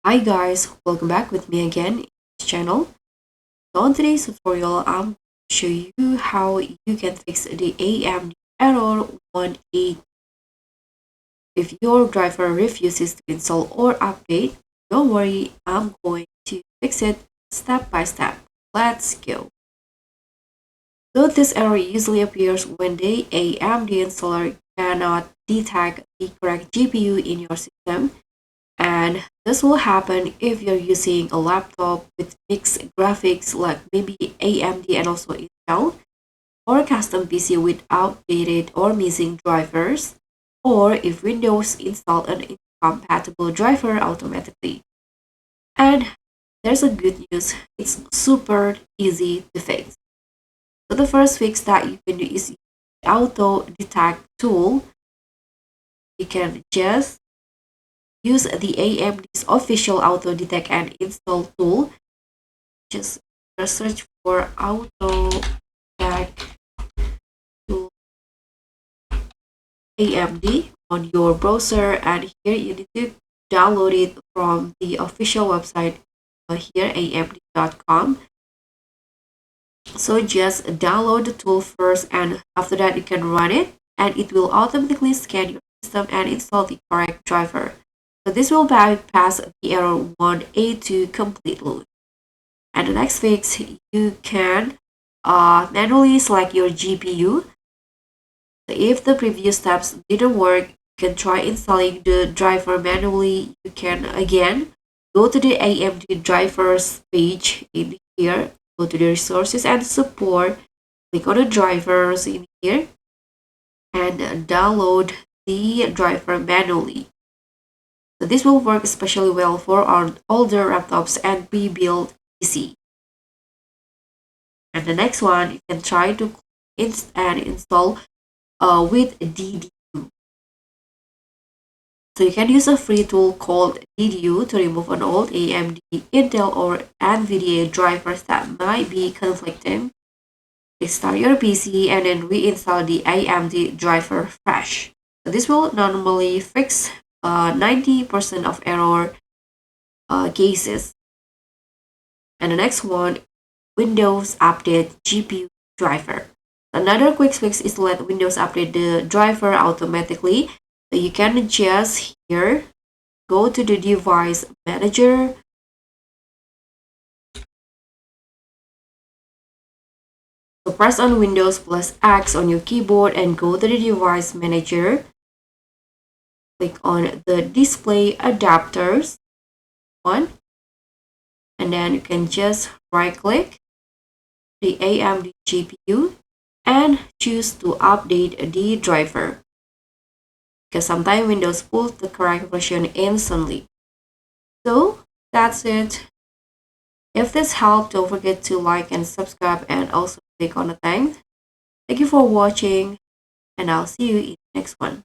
Hi guys, welcome back with me again in this channel. So on today's tutorial, I'm going to show you how you can fix the AMD error 18. If your driver refuses to install or update, don't worry, I'm going to fix it step by step. Let's go. So this error usually appears when the AMD installer cannot detect the correct GPU in your system. And this will happen if you're using a laptop with mixed graphics like maybe AMD and also Intel, or a custom PC with outdated or missing drivers, or if Windows installed an incompatible driver automatically. And there's a good news, it's super easy to fix. So the first fix that you can do is use the auto detect tool. You can just use the AMD's official auto detect and install tool. Just search for auto detect tool AMD on your browser, and here you need to download it from the official website here amd.com. So just download the tool first, and after that you can run it, and it will automatically scan your system and install the correct driver. So this will bypass the error 1A2 complete load. And the next fix, you can manually select your GPU. So if the previous steps didn't work, you can try installing the driver manually. You can again go to the AMD drivers page in here, go to the resources and support, click on the drivers in here, and download the driver manually. So this will work especially well for our older laptops and pre-built PC. And the next one, you can try to install with DDU. So you can use a free tool called DDU to remove an old AMD, Intel, or NVIDIA drivers that might be conflicting. Restart your PC and then reinstall the AMD driver fresh. So this will normally fix 90% of error cases. And the next one, Windows Update GPU driver. Another quick fix is to let Windows update the driver automatically. So you can just here go to the device manager. So press on Windows plus X on your keyboard and go to the device manager. Click on the display adapters one, and then you can just right click the AMD GPU and choose to update the driver, because sometimes Windows pulls the correct version instantly. So that's it. If this helped, don't forget to like and subscribe and also click on the thanks. Thank you for watching, and I'll see you in the next one.